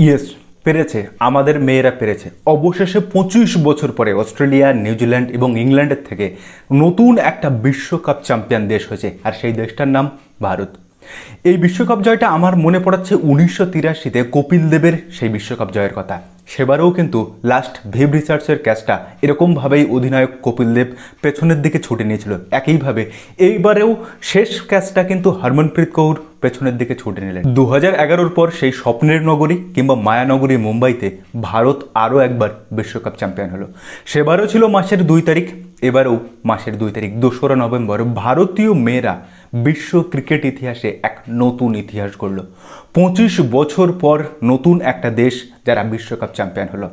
Yes, পেরেছে, আমাদের মেয়েরা পেরেছে। অবশেষে 25 বছর পরে অস্ট্রেলিয়া, নিউজিল্যান্ড এবং ইংল্যান্ডের থেকে নতুন একটা বিশ্বকাপ চ্যাম্পিয়ন দেশ হয়েছে, আর সেই দেশটার নাম ভারত। এই বিশ্বকাপ জয়টা আমার মনে পড়াচ্ছে 1983-তে কপিল দেবের সেই বিশ্বকাপ জয়ের কথা। সেবারেও কিন্তু লাস্ট ভিভ রিচার্ডসের ক্যাচটা এরকমভাবেই অধিনায়ক কপিল দেব পেছনের দিকে ছুটে নিয়েছিল, একইভাবে এইবারেও শেষ ক্যাচটা কিন্তু হরমনপ্রীত কৌর পেছনের দিকে ছুটে নিলেন। 2011-র পর সেই স্বপ্নের নগরী কিংবা মায়ানগরী মুম্বাইতে ভারত আরও একবার বিশ্বকাপ চ্যাম্পিয়ন হলো। সেবারও ছিল মাসের 2 তারিখ, এবারেও মাসের 2 তারিখ 2রা নভেম্বর ভারতীয় মেয়েরা বিশ্ব ক্রিকেট ইতিহাসে এক নতুন ইতিহাস গড়ল। 25 বছর পর নতুন একটা দেশ যারা বিশ্বকাপ চ্যাম্পিয়ন হলো।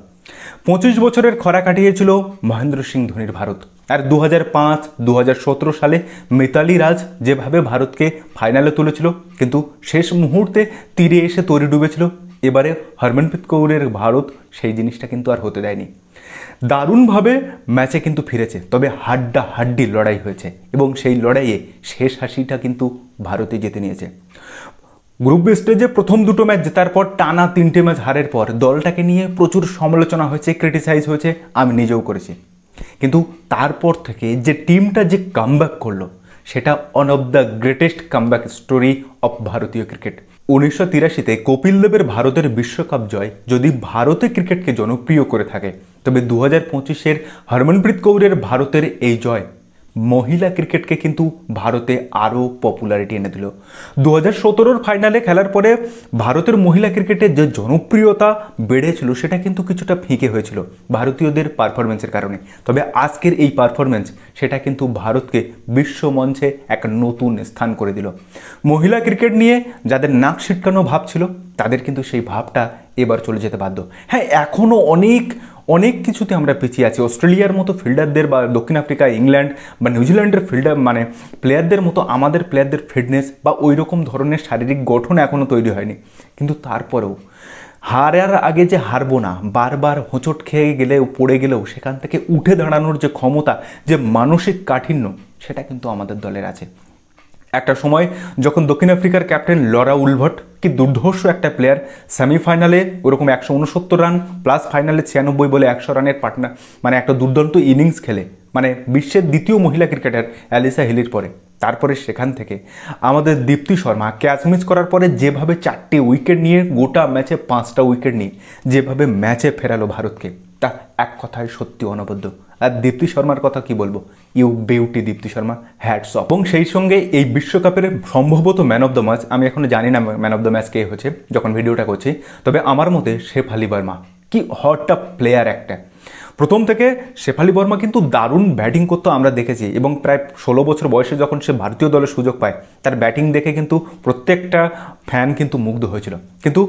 25 বছরের খরা কাটিয়েছিল মহেন্দ্র সিং ধোনির ভারত। আর 2005, 2017 সালে মিতালি রাজ যেভাবে ভারতকে ফাইনালে তুলেছিল, কিন্তু শেষ মুহূর্তে তীরে এসে তরি ডুবেছিল, এবারে হরমনপ্রীত কৌরের ভারত সেই জিনিসটা কিন্তু আর হতে দেয়নি। দারুণভাবে ম্যাচে কিন্তু ফিরেছে, তবে হাড্ডাহাড্ডি লড়াই হয়েছে এবং সেই লড়াইয়ে শেষ হাসিটা কিন্তু ভারতে জিতে নিয়েছে। গ্রুপ স্টেজে প্রথম 2টো ম্যাচ জেতার পর টানা 3টে ম্যাচ হারের পর দলটাকে নিয়ে প্রচুর সমালোচনা হয়েছে, ক্রিটিসাইজ হয়েছে, আমি নিজেও করেছি। কিন্তু তারপর থেকে যে টিমটা যে কামব্যাক করলো, সেটা one of the greatest comeback story of ভারতীয় ক্রিকেট। 1983-তে কপিল দেবের ভারতের বিশ্বকাপ জয় যদি ভারতে ক্রিকেটকে জনপ্রিয় করে থাকে, তবে 2025-এর হরমনপ্রীত কৌরের ভারতের এই জয় মহিলা ক্রিকেটকে কিন্তু ভারতে আরও পপুলারিটি এনে দিল। 2017-র ফাইনালে খেলার পরে ভারতের মহিলা ক্রিকেটের যে জনপ্রিয়তা বেড়েছিল, সেটা কিন্তু কিছুটা ফিকে হয়েছিল ভারতীয়দের পারফরমেন্সের কারণে। তবে আজকের এই পারফরমেন্স সেটা কিন্তু ভারতকে বিশ্ব মঞ্চে এক নতুন স্থান করে দিল। মহিলা ক্রিকেট নিয়ে যাদের নাক ছিটকানো ভাব ছিল, তাদের কিন্তু সেই ভাবটা এবার চলে যেতে বাধ্য। হ্যাঁ, এখনও অনেক কিছুতে আমরা পিছিয়ে আছি। অস্ট্রেলিয়ার মতো ফিল্ডারদের বা দক্ষিণ আফ্রিকা, ইংল্যান্ড বা নিউজিল্যান্ডের ফিল্ডার প্লেয়ারদের মতো আমাদের প্লেয়ারদের ফিটনেস বা ওই রকম ধরনের শারীরিক গঠন এখনও তৈরি হয়নি। কিন্তু তারপরেও হারার আগে যে হারবো না, বারবার হোঁচট খেয়ে গেলেও পড়ে গেলেও সেখান থেকে উঠে দাঁড়ানোর যে ক্ষমতা, যে মানসিক কাঠিন্য, সেটা কিন্তু আমাদের দলের আছে। একটা সময় যখন দক্ষিণ আফ্রিকার ক্যাপ্টেন লরা উলভট, কি দুর্ধর্ষ একটা প্লেয়ার, সেমিফাইনালে ওরকম 169 রান প্লাস ফাইনালে 96 বলে 100 রানের পার্টনার, একটা দুর্দান্ত ইনিংস খেলে, বিশ্বের দ্বিতীয় মহিলা ক্রিকেটার অ্যালিসা হিলির পরে। তারপরে সেখান থেকে আমাদের দীপ্তি শর্মা ক্যাচ মিস করার পরে যেভাবে 4টে উইকেট নিয়ে, গোটা ম্যাচে 5টা উইকেট নিয়ে যেভাবে ম্যাচে ফেরালো ভারতকে, তা এক কথায় সত্যি অনবদ্য। আর দীপ্তি শর্মার কথা কি বলবো, you beauty Deepti Sharma, hats off. এবং সেই সঙ্গে এই বিশ্বকাপের সম্ভবত ম্যান অফ দ্য ম্যাচ, আমি এখনো জানি না ম্যান অফ দ্য ম্যাচ কে হচ্ছে যখন ভিডিওটা করছি, তবে আমার মতে শেফালি বর্মা, কি হট আপ প্লেয়ার একটা। প্রথম থেকে শেফালি বর্মা কিন্তু দারুণ ব্যাটিং করতো আমরা দেখেছি, এবং প্রায় 16 বছর বয়সে যখন সে ভারতীয় দলের সুযোগ পায়, তার ব্যাটিং দেখে কিন্তু প্রত্যেকটা ফ্যান কিন্তু মুগ্ধ হয়েছিল। কিন্তু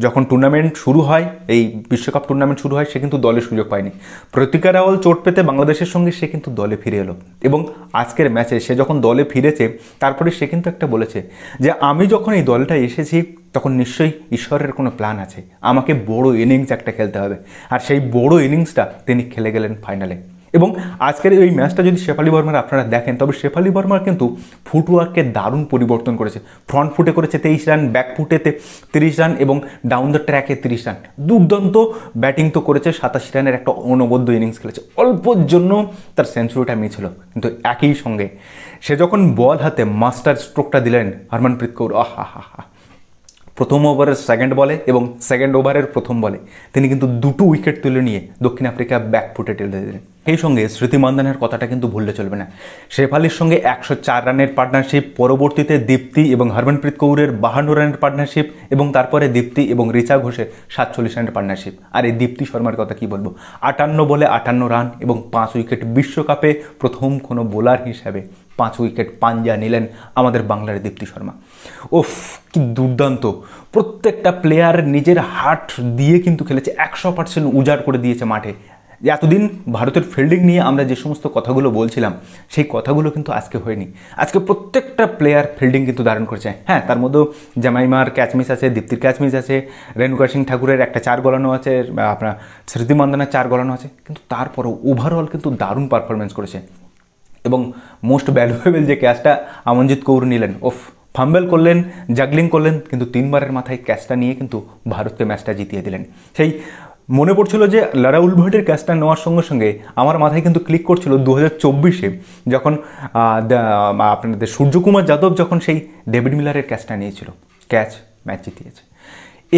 যখন টুর্নামেন্ট শুরু হয়, এই বিশ্বকাপ টুর্নামেন্ট শুরু হয়, সে কিন্তু দলে সুযোগ পায়নি। প্রতিকা রাওয়াল চোট পেতে বাংলাদেশের সঙ্গে সে কিন্তু দলে ফিরে এলো, এবং আজকের ম্যাচে সে যখন দলে ফিরেছে, তারপরে সে কিন্তু একটা বলেছে যে আমি যখন এই দলটা এসেছি, তখন নিশ্চয়ই ঈশ্বরের কোনো প্ল্যান আছে, আমাকে বড় ইনিংস একটা খেলতে হবে। আর সেই বড় ইনিংসটা তিনি খেলে গেলেন ফাইনালে। এবং আজকের এই ম্যাচটা যদি শেফালি বর্মার আপনারা দেখেন, তবে শেফালি বর্মার কিন্তু ফুটওয়ার্ককে দারুণ পরিবর্তন করেছে। ফ্রন্ট ফুটে করেছে 23 রান, ব্যাক ফুটেতে 30 রান এবং ডাউন দ্য ট্র্যাকে 30 রান। দুর্দান্ত ব্যাটিং তো করেছে, 87 রানের একটা অনবদ্য ইনিংস খেলেছে। অল্পর জন্য তার সেঞ্চুরিটা মিস হলো, কিন্তু একই সঙ্গে সে যখন বল হাতে মাস্টার স্ট্রোকটা দিলেন হরমনপ্রীত কৌর, আহা, প্রথম ওভারের সেকেন্ড বলে এবং সেকেন্ড ওভারের প্রথম বলে তিনি কিন্তু 2টো উইকেট তুলে নিয়ে দক্ষিণ আফ্রিকা ব্যাক ফুটে টেলে দিলেন। এই সঙ্গে স্মৃতি মান্ধানার কথাটা কিন্তু ভুললে চলবে না। শেফালির সঙ্গে 104 রানের পার্টনারশিপ, পরবর্তীতে দীপ্তি এবং হরমনপ্রীত কৌরের 52 রানের পার্টনারশিপ, এবং তারপরে দীপ্তি এবং রিচা ঘোষের 47 রানের পার্টনারশিপ। আর এই দীপ্তি শর্মার কথা কি বলবো, 58 বলে 58 রান এবং 5 উইকেট। বিশ্বকাপে প্রথম কোনো বোলার হিসাবে 5 উইকেট পাঞ্জা নিলেন আমাদের বাংলার দীপ্তি শর্মা। ওফ, কি দুর্দান্ত! প্রত্যেকটা প্লেয়ার নিজের হার্ট দিয়ে কিন্তু খেলেছে, 100% উজাড় করে দিয়েছে মাঠে। এতদিন ভারতের ফিল্ডিং নিয়ে আমরা যে সমস্ত কথাগুলো বলছিলাম, সেই কথাগুলো কিন্তু আজকে হয়নি। আজকে প্রত্যেকটা প্লেয়ার ফিল্ডিং কিন্তু দারুণ করেছে। হ্যাঁ, তার মধ্যেও জামাইমার ক্যাচ মিস আছে, দীপ্তির ক্যাচ মিস আছে, রেণুকা সিং ঠাকুরের একটা 4 গলানো আছে, আপনার স্মৃতি মান্ধানার 4 গলানো আছে, কিন্তু তারপরেও ওভারঅল কিন্তু দারুণ পারফরমেন্স করেছে। এবং মোস্ট ভ্যালুয়েবল যে ক্যাচটা আমনজিৎ কৌর নিলেন, ওফ, ফাম্বেল করলেন, জাগলিং করলেন, কিন্তু 3বারের মাথায় ক্যাচটা নিয়ে কিন্তু ভারতকে ম্যাচটা জিতিয়ে দিলেন। সেই মনে পড়ছিল যে লারা উলভার্টের ক্যাচটা নেওয়ার সঙ্গে সঙ্গে আমার মাথায় কিন্তু ক্লিক করছিল 2024-এ যখন আপনাদের সূর্যকুমার যাদব যখন সেই ডেভিড মিলারের ক্যাচটা নিয়েছিল, ক্যাচ ম্যাচ জিতিয়েছে।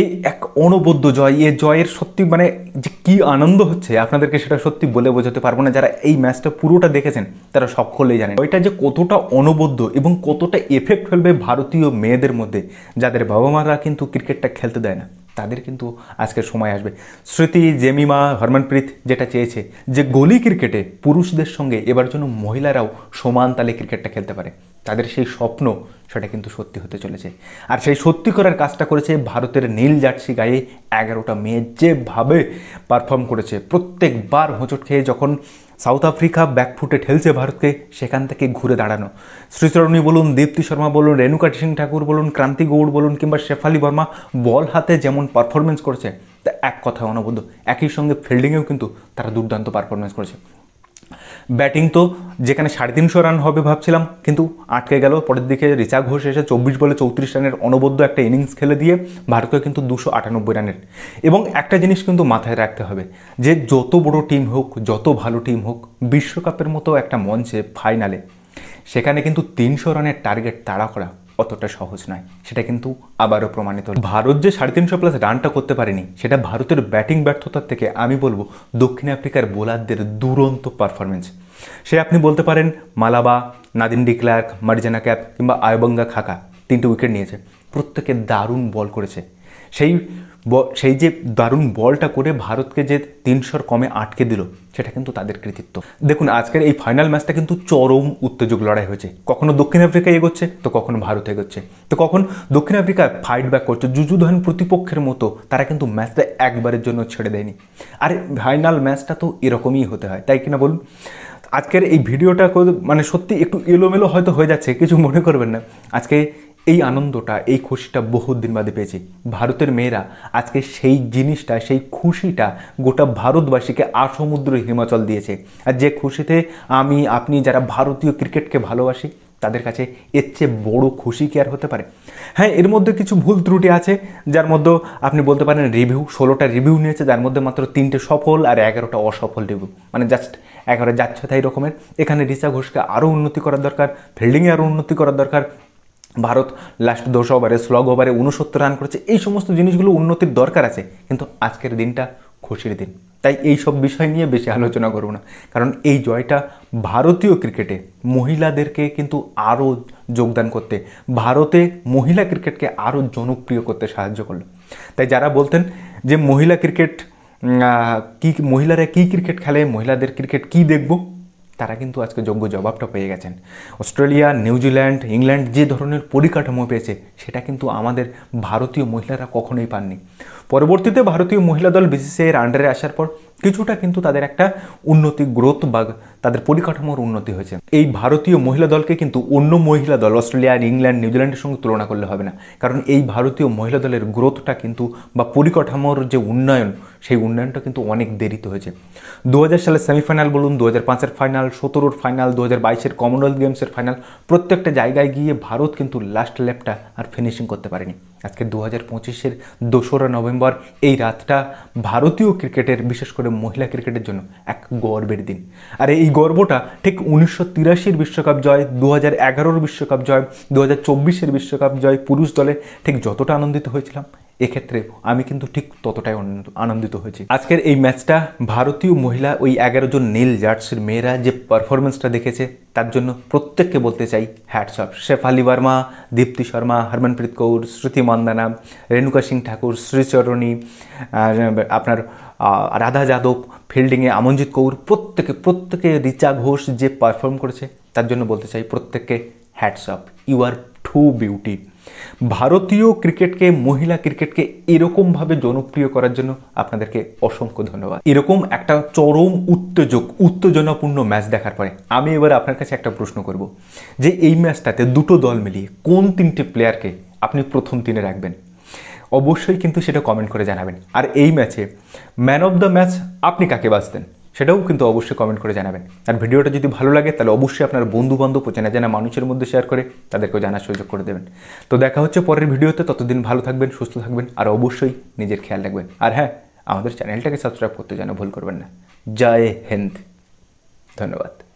এই এক অনবদ্য জয়, এই জয়ের সত্যি মানে যে কী আনন্দ হচ্ছে আপনাদেরকে সেটা সত্যি বলে বোঝাতে পারবো না। যারা এই ম্যাচটা পুরোটা দেখেছেন তারা সকলেই জানেন ওইটা যে কতটা অনবদ্য এবং কতটা এফেক্ট ফেলবে ভারতীয় মেয়েদের মধ্যে, যাদের বাবা মারা কিন্তু ক্রিকেটটা খেলতে দেয় না, তাদের কিন্তু আজকের সময় আসবে। স্মৃতি, জেমিমা, হরমনপ্রীত যেটা চেয়েছে যে গলি ক্রিকেটে পুরুষদের সঙ্গে এবার জন্য মহিলারাও সমান তালে ক্রিকেটটা খেলতে পারে, তাদের সেই স্বপ্ন সেটা কিন্তু সত্যি হতে চলেছে। আর সেই সত্যি করার কাজটা করেছে ভারতের নীল জার্সি গায়ে 11টা মেয়ে, যেভাবে পারফর্ম করেছে। প্রত্যেকবার হোঁচট খেয়ে যখন সাউথ আফ্রিকা ব্যাকফুটে ঠেলছে ভারতকে, সেখান থেকে ঘুরে দাঁড়ানো। শ্রীচরণী বলুন, দীপ্তি শর্মা বলুন, রেণুকা সিং ঠাকুর বলুন, ক্রান্তি গৌড় বলুন, কিংবা শেফালি বর্মা বল হাতে যেমন পারফরমেন্স করেছে তা এক কথা অনবদ্য। একই সঙ্গে ফিল্ডিংয়েও কিন্তু তারা দুর্দান্ত পারফরমেন্স করেছে। ব্যাটিং তো যেখানে 350 রান হবে ভাবছিলাম, কিন্তু আটকে গেল। পরের দিকে রিচা ঘোষ এসে 24 বলে 34 রানের অনবদ্য একটা ইনিংস খেলে দিয়ে ভারতকে কিন্তু 298 রানের। এবং একটা জিনিস কিন্তু মাথায় রাখতে হবে যে যত বড় টিম হোক, যত ভালো টিম হোক, বিশ্বকাপের মতো একটা মঞ্চে ফাইনালে সেখানে কিন্তু 300 রানের টার্গেট তাড়া করা অতটা সহজ নয়। সেটা কিন্তু আবারও প্রমাণিত। ভারত যে 350+ রানটা করতে পারেনি, সেটা ভারতের ব্যাটিং ব্যর্থতার থেকে আমি বলবো দক্ষিণ আফ্রিকার বোলারদের দুরন্ত পারফরমেন্স। সে আপনি বলতে পারেন Mlaba, Nadine de Klerk, Marizanne Kapp কিংবা আয়বঙ্গা খাকা 3টে উইকেট নিয়েছে, প্রত্যেকে দারুণ বল করেছে। সেই যে দারুণ বলটা করে ভারতকে যে 300 কমে আটকে দিল, সেটা কিন্তু তাদের কৃতিত্ব। দেখুন আজকের এই ফাইনাল ম্যাচটা কিন্তু চরম উত্তেজক লড়াই হয়েছে। কখনো দক্ষিণ আফ্রিকা এগোচ্ছে, তো কখনো ভারত এগোচ্ছে, তো কখন দক্ষিণ আফ্রিকা ফাইট ব্যাক করছে যুযুধান প্রতিপক্ষের মতো। তারা কিন্তু ম্যাচটা একবারের জন্য ছেড়ে দেয়নি। আর ফাইনাল ম্যাচটা তো এরকমই হতে হয়, তাই কিনা বলুন? আজকের এই ভিডিওটা মানে সত্যি একটু এলোমেলো হয়তো হয়ে যাচ্ছে, কিছু মনে করবেন না। আজকে এই আনন্দটা, এই খুশিটা বহুত দিন বাদে পেয়েছি। ভারতের মেয়েরা আজকে সেই জিনিসটা, সেই খুশিটা গোটা ভারতবাসীকে আসমুদ্র হিমাচল দিয়েছে। আর যে খুশিতে আমি আপনি যারা ভারতীয় ক্রিকেটকে ভালোবাসি তাদের কাছে এর চেয়ে বড়ো খুশি কি আর হতে পারে? হ্যাঁ, এর মধ্যে কিছু ভুল ত্রুটি আছে, যার মধ্যে আপনি বলতে পারেন রিভিউ 16টা রিভিউ নিয়েছে, যার মধ্যে মাত্র 3টে সফল আর 11টা অসফল রিভিউ, মানে জাস্ট 11 যাচ্ছে তাই রকমের। এখানে রিচা ঘোষকে আরও উন্নতি করার দরকার, ফিল্ডিংয়ে আরও উন্নতি করার দরকার। ভারত লাস্ট 10 ওভারে স্লগ ওভারে 69 রান করেছে, এই সমস্ত জিনিসগুলো উন্নতির দরকার আছে। কিন্তু আজকের দিনটা খুশির দিন, তাই এই সব বিষয় নিয়ে বেশি আলোচনা করব না। কারণ এই জয়টা ভারতীয় ক্রিকেটে মহিলাদেরকে কিন্তু আরও যোগদান করতে, ভারতে মহিলা ক্রিকেটকে আরও জনপ্রিয় করতে সাহায্য করলো। তাই যারা বলতেন যে মহিলা ক্রিকেট মহিলারা কী ক্রিকেট খেলে, মহিলাদের ক্রিকেট কি দেখব, তারা কিন্তু আজকে যোগ্য জবাবটা পেয়ে গেছেন। অস্ট্রেলিয়া, নিউজিল্যান্ড, ইংল্যান্ড যে ধরনের পরিকাঠামো পেয়েছে, সেটা কিন্তু আমাদের ভারতীয় মহিলারা কখনোই পাননি। পরবর্তীতে ভারতীয় মহিলা দল বিসিসিআইয়ের আন্ডারে আসার পর কিছুটা কিন্তু তাদের একটা উন্নতি, গ্রোথ বা তাদের পরিকাঠামোর উন্নতি হয়েছে। এই ভারতীয় মহিলা দলকে কিন্তু অন্য মহিলা দল অস্ট্রেলিয়া, ইংল্যান্ড, নিউজিল্যান্ডের সঙ্গে তুলনা করলে হবে না। কারণ এই ভারতীয় মহিলা দলের গ্রোথটা কিন্তু বা পরিকাঠামোর যে উন্নয়ন, সেই উন্নয়নটা কিন্তু অনেক দেরিতে হয়েছে। 2000 সালের সেমিফাইনাল বলুন, 2005-এর ফাইনাল, 17-র ফাইনাল, 2022-এর কমনওয়েলথ গেমসের ফাইনাল, প্রত্যেকটা জায়গায় গিয়ে ভারত কিন্তু লাস্ট ল্যাপটা আর ফিনিশিং করতে পারেনি। আজকে 2025-এর 2রা নভেম্বর এই রাতটা ভারতীয় ক্রিকেটের, বিশেষ করে মহিলা ক্রিকেটের জন্য এক গর্বের দিন। আর এই গর্বটা ঠিক 1983-র বিশ্বকাপ জয়, 2011-র বিশ্বকাপ জয়, 2024-এর বিশ্বকাপ জয় পুরুষ দলে ঠিক যতটা আনন্দিত হয়েছিলাম, এক্ষেত্রে আমি কিন্তু ঠিক ততটাই আনন্দিত হয়েছি। আজকের এই ম্যাচটা ভারতীয় মহিলা ওই 11 জন নীল জার্সির মেয়েরা যে পারফরমেন্সটা দেখেছে, তার জন্য প্রত্যেককে বলতে চাই হ্যাটস অফ। শেফালি বর্মা, দীপ্তি শর্মা, হরমনপ্রীত কৌর, স্মৃতি মান্দানা, রেণুকা সিং ঠাকুর, শ্রীচরণী, আপনার রাধা যাদব, ফিল্ডিংয়ে আমনজিৎ কৌর, প্রত্যেকে রিচা ঘোষ যে পারফর্ম করেছে, তার জন্য বলতে চাই প্রত্যেককে hats off, you are true beauty. ভারতীয় ক্রিকেটকে, মহিলা ক্রিকেটকে এরকমভাবে জনপ্রিয় করার জন্য আপনাদেরকে অসংখ্য ধন্যবাদ। এরকম একটা চরম উত্তেজনাপূর্ণ ম্যাচ দেখার পরে আমি এবার আপনার কাছে একটা প্রশ্ন করব যে এই ম্যাচটাতে দুটো দল মিলিয়ে কোন 3টে প্লেয়ারকে আপনি প্রথম 3-এ রাখবেন? অবশ্যই কিন্তু সেটা কমেন্ট করে জানাবেন। আর এই ম্যাচে ম্যান অফ দ্য ম্যাচ আপনি কাকে বাছতেন? সেটাও কিন্তু অবশ্যই কমেন্ট করে জানাবেন। আর ভিডিওটা যদি ভালো লাগে তাহলে অবশ্যই আপনার বন্ধুবান্ধব ও চেনা জানা মানুষের মধ্যে শেয়ার করে তাদেরকেও জানার সুযোগ করে দেবেন। তো দেখা হচ্ছে পরের ভিডিওতে, ততদিন ভালো থাকবেন, সুস্থ থাকবেন, আর অবশ্যই নিজের খেয়াল রাখবেন। আর হ্যাঁ, আমাদের চ্যানেলটাকে সাবস্ক্রাইব করতে যেন ভুল করবেন না। জয় হিন্দ। ধন্যবাদ।